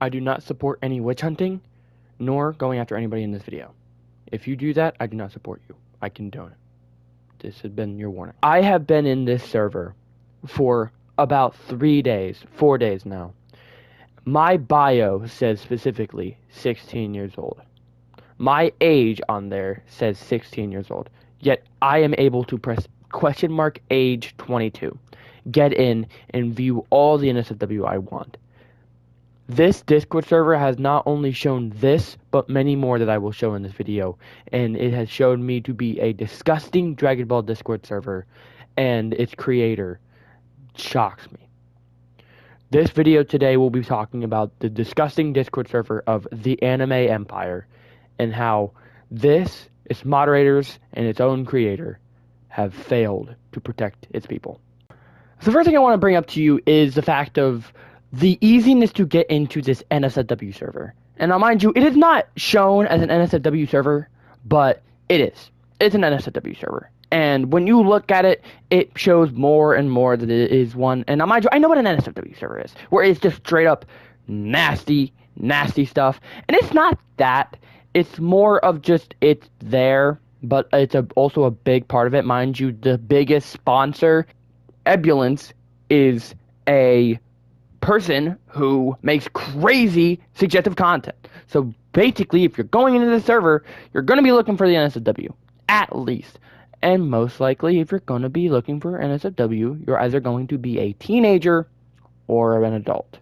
I do not support any witch hunting, nor going after anybody in this video. If you do that, I do not support you. I condone it. This has been your warning. I have been in this server for about 3 days, 4 days now. My bio says specifically 16 years old. My age on there says 16 years old. Yet I am able to press age 22. Get in and view all the NSFW I want. This Discord server has not only shown this, but many more that I will show in this video. And it has shown me to be a disgusting Dragon Ball Discord server, and its creator shocks me. This video today will be talking about the disgusting Discord server of the Anime Empire, and how its moderators, and its own creator have failed to protect its people. So the first thing I want to bring up to you is the fact of the easiness to get into this NSFW server. And now mind you, it is not shown as an NSFW server, but it is. It's an NSFW server. And when you look at it, it shows more and more that it is one. And now mind you, I know what an NSFW server is, where it's just straight up nasty stuff. And it's not that. It's more of just it's there, but it's also a big part of it. Mind you, the biggest sponsor, Ebulance, is a person who makes crazy suggestive content. So basically, if you're going into the server, you're going to be looking for the NSFW, at least. And most likely, if you're going to be looking for NSFW, you're either going to be a teenager or an adult.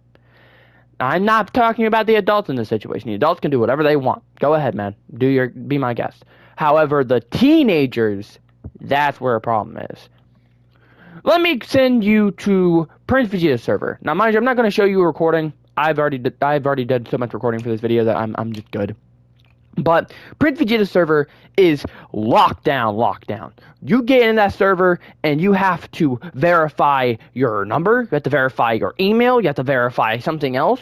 Now, I'm not talking about the adults in this situation. The adults can do whatever they want. Go ahead, man. Be my guest. However, the teenagers, that's where a problem is. Let me send you to Prince Vegeta's server. Now, mind you, I'm not going to show you a recording. I've already done so much recording for this video that I'm just good. But Prince Vegeta's server is locked down. You get in that server and you have to verify your number, you have to verify your email, you have to verify something else,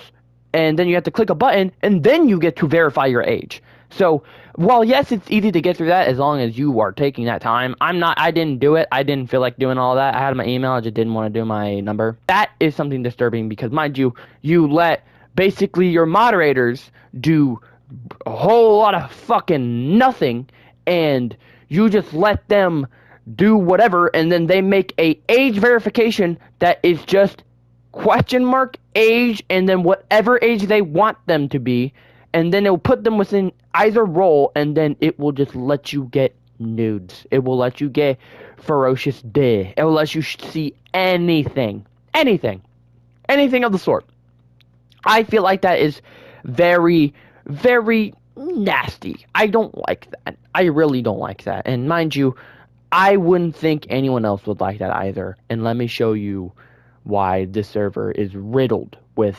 and then you have to click a button, and then you get to verify your age. So, while yes, it's easy to get through that as long as you are taking that time, I didn't do it. I didn't feel like doing all that. I had my email, I just didn't want to do my number. That is something disturbing because, mind you, you let basically your moderators do a whole lot of fucking nothing, and you just let them do whatever, and then they make a age verification that is just age, and then whatever age they want them to be, and then it'll put them within either role, and then it will just let you get nudes. It will let you get ferocious day. It will let you see anything of the sort. I feel like that is very nasty. I don't like that. I really don't like that. And mind you, I wouldn't think anyone else would like that either. And let me show you why this server is riddled with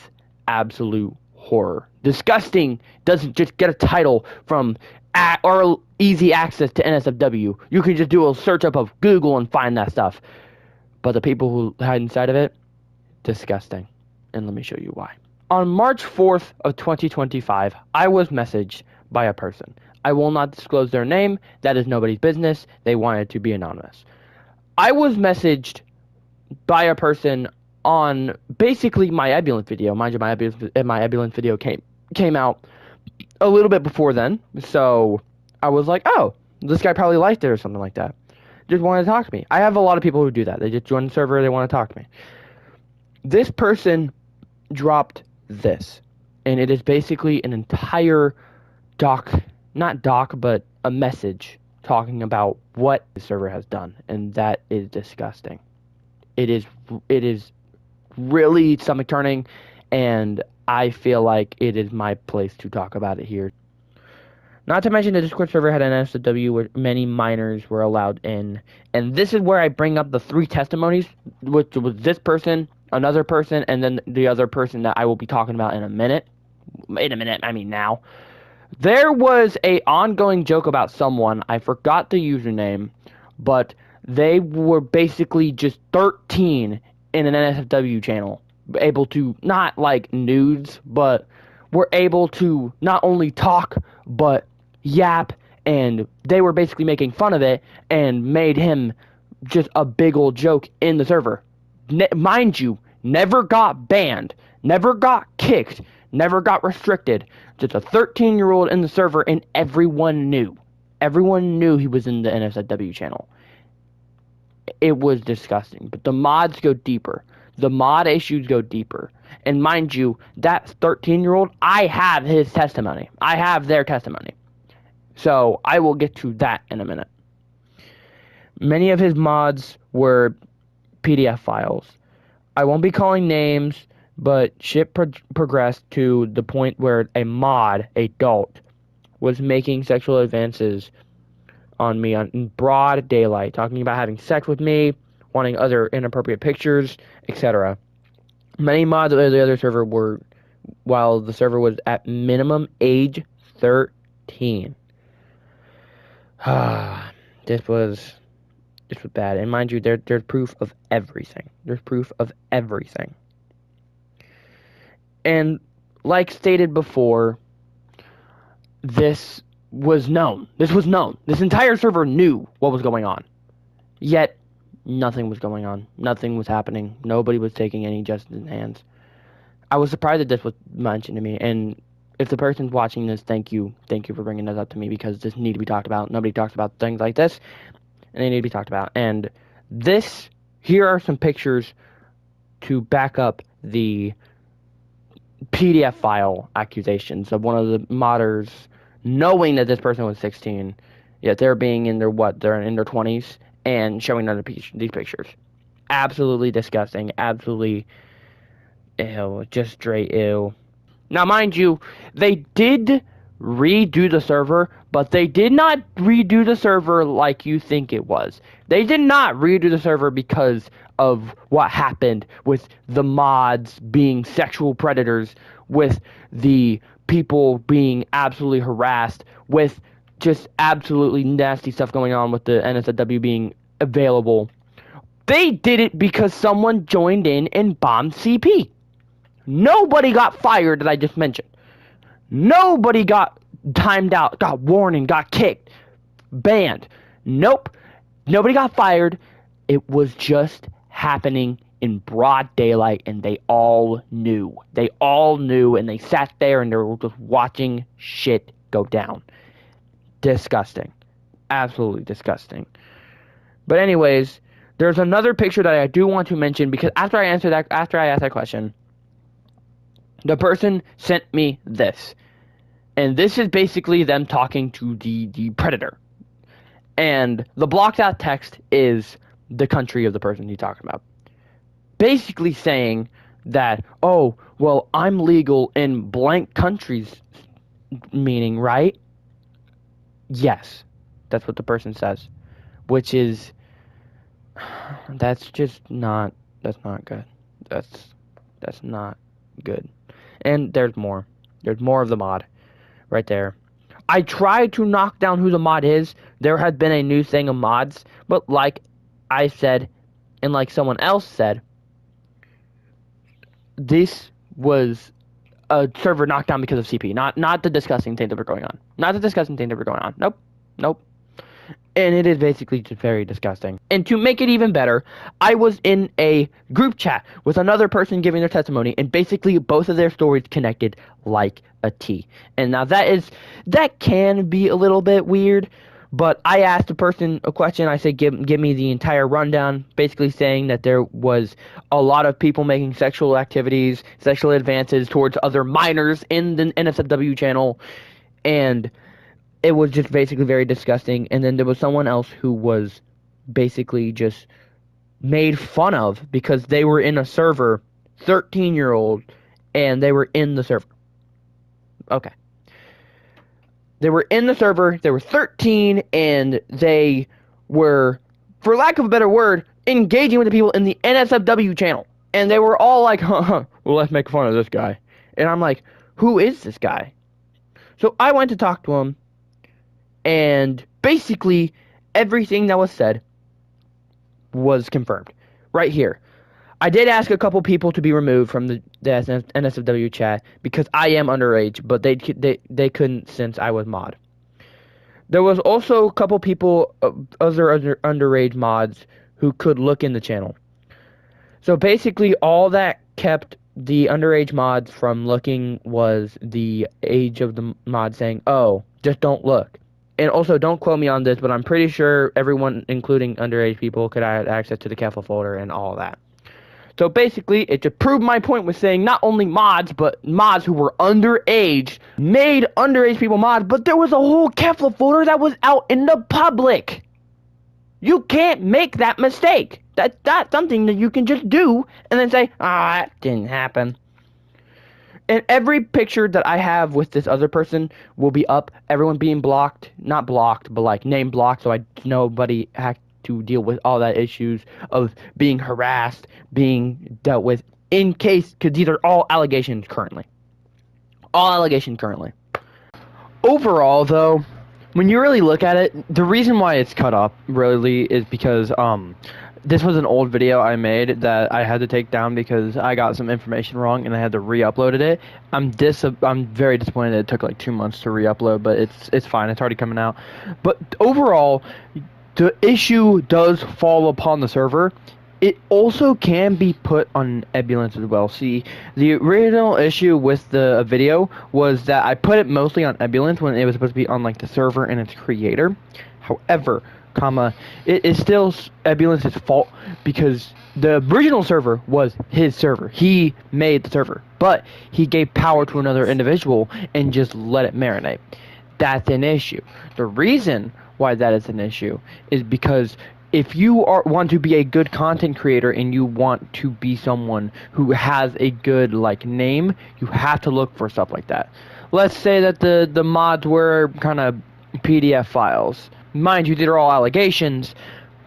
absolute horror. Disgusting doesn't just get a title from or easy access to NSFW. You can just do a search up of Google and find that stuff. But the people who hide inside of it, disgusting. And let me show you why. On March 4th of 2025, I was messaged by a person. I will not disclose their name. That is nobody's business. They wanted to be anonymous. I was messaged by a person on basically my Ebulance video. Mind you, my Ebulance video came out a little bit before then. So I was like, oh, this guy probably liked it or something like that. Just wanted to talk to me. I have a lot of people who do that. They just join the server. They want to talk to me. This person dropped this, and it is basically an entire but a message talking about what the server has done, and that is disgusting. It is really stomach turning, and I feel like it is my place to talk about it here. Not to mention the Discord server had an NSFW where many minors were allowed in, and this is where I bring up the 3 testimonies, which was this person, another person, and then the other person that I will be talking about in a minute. I mean now. There was a ongoing joke about someone, I forgot the username, but they were basically just 13 in an NSFW channel, able to, not like nudes, but were able to not only talk, but yap, and they were basically making fun of it, and made him just a big old joke in the server. Mind you, never got banned, never got kicked, Never got restricted. Just a 13-year-old in the server, and everyone knew. Everyone knew he was in the NSFW channel. It was disgusting. But the mods go deeper. The mod issues go deeper. And mind you, that 13-year-old, I have his testimony. I have their testimony. So I will get to that in a minute. Many of his mods were PDF files. I won't be calling names, but shit progressed to the point where a mod, adult, was making sexual advances on me in broad daylight, talking about having sex with me, wanting other inappropriate pictures, etc. Many mods of the other server were, while the server was at minimum age 13. This was bad. And mind you, there's proof of everything. There's proof of everything. And like stated before, this was known. This was known. This entire server knew what was going on. Yet, nothing was going on. Nothing was happening. Nobody was taking any justice in hands. I was surprised that this was mentioned to me. And if the person's watching this, thank you. Thank you for bringing this up to me, because this needs to be talked about. Nobody talks about things like this, and they need to be talked about. And here are some pictures to back up the PDF file accusations of one of the modders knowing that this person was 16, yet they're being in their 20s and showing these pictures. Absolutely disgusting. Absolutely ew. Just straight ew. Now, mind you, they did redo the server, but they did not redo the server like you think it was. They did not redo the server because of what happened with the mods being sexual predators, with the people being absolutely harassed, with just absolutely nasty stuff going on with the NSFW being available. They did it because someone joined in and bombed CP. Nobody got fired, that I just mentioned. Nobody got timed out, got warning, got kicked, banned. Nope. Nobody got fired. It was just happening in broad daylight, and they all knew. They all knew, and they sat there and they were just watching shit go down. Disgusting. Absolutely disgusting. But anyways, there's another picture that I do want to mention, because after I asked that question, the person sent me this. And this is basically them talking to the predator. And the blocked out text is the country of the person he's talking about. Basically saying that, oh, well, I'm legal in blank countries, meaning, right? Yes, that's what the person says. Which is, that's not good. That's not good. And there's more. There's more of the mod. Right there. I tried to knock down who the mod is. There has been a new thing of mods, but like I said, and like someone else said, this was a server knocked down because of CP, not the disgusting things that were going on. Not the disgusting things that were going on. Nope. And it is basically just very disgusting. And to make it even better, I was in a group chat with another person giving their testimony, and basically both of their stories connected like a T. And now that can be a little bit weird, but I asked the person a question. I said, give me the entire rundown, basically saying that there was a lot of people making sexual activities, sexual advances towards other minors in the NSFW channel, and it was just basically very disgusting. And then there was someone else who was basically just made fun of because they were in a server, 13-year-old, and they were in the server. Okay. They were in the server, they were 13, and they were, for lack of a better word, engaging with the people in the NSFW channel. And they were all like, well, let's make fun of this guy. And I'm like, who is this guy? So I went to talk to him, and basically everything that was said was confirmed. Right here. I did ask a couple people to be removed from the NSFW chat because I am underage, but they couldn't since I was mod. There was also a couple people, other underage mods, who could look in the channel. So basically all that kept the underage mods from looking was the age of the mod saying, "Oh, just don't look." And also, don't quote me on this, but I'm pretty sure everyone, including underage people, could have access to the CAFL folder and all that. So basically, it just proved my point with saying not only mods, but mods who were underage made underage people mods, but there was a whole CAFL folder that was out in the public. You can't make that mistake. That's something that you can just do and then say, that didn't happen. And every picture that I have with this other person will be up. Everyone being blocked. Not blocked, but like name blocked, so nobody had to deal with all that issues of being harassed, being dealt with in case, because these are all allegations currently. All allegations currently. Overall, though, when you really look at it, the reason why it's cut up really is because this was an old video I made that I had to take down because I got some information wrong and I had to re-uploaded it. I'm very disappointed that it took like 2 months to re-upload, but it's fine. It's already coming out. But overall, the issue does fall upon the server. It also can be put on Ebulance as well. See, the original issue with the video was that I put it mostly on Ebulance when it was supposed to be on like the server and its creator. However, it is still Ebulance's fault because the original server was his server. He made the server, but he gave power to another individual and just let it marinate. That's an issue. The reason why that is an issue is because if you want to be a good content creator and you want to be someone who has a good like name, you have to look for stuff like that. Let's say that the mods were kind of PDF files. Mind you, these are all allegations,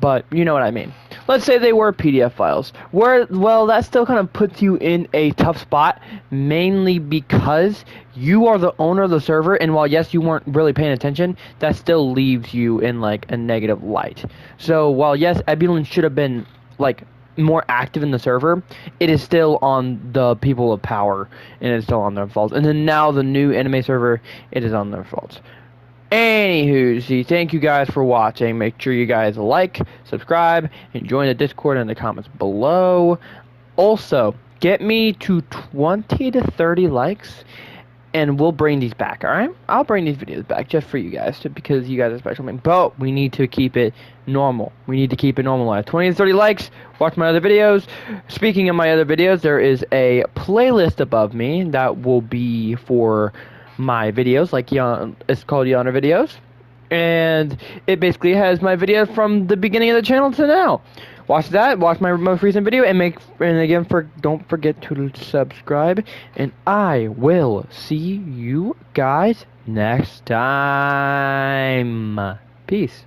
but you know what I mean. Let's say they were PDF files. Well, that still kind of puts you in a tough spot, mainly because you are the owner of the server, and while yes, you weren't really paying attention, that still leaves you in like a negative light. So while yes, Ebulin should have been like more active in the server, it is still on the people of power, and it's still on their faults. And then now the new anime server, it is on their faults. Anywho, thank you guys for watching. Make sure you guys like, subscribe, and join the Discord in the comments below. Also, get me to 20 to 30 likes, and we'll bring these back, alright? I'll bring these videos back just for you guys, because you guys are special. But we need to keep it normal. We need to keep it normalized. 20 to 30 likes, watch my other videos. Speaking of my other videos, there is a playlist above me that will be for my videos, like it's called Yonder videos, and it basically has my videos from the beginning of the channel to now. Watch that, watch my most recent video, and again, don't forget to subscribe, and I will see you guys next time. Peace.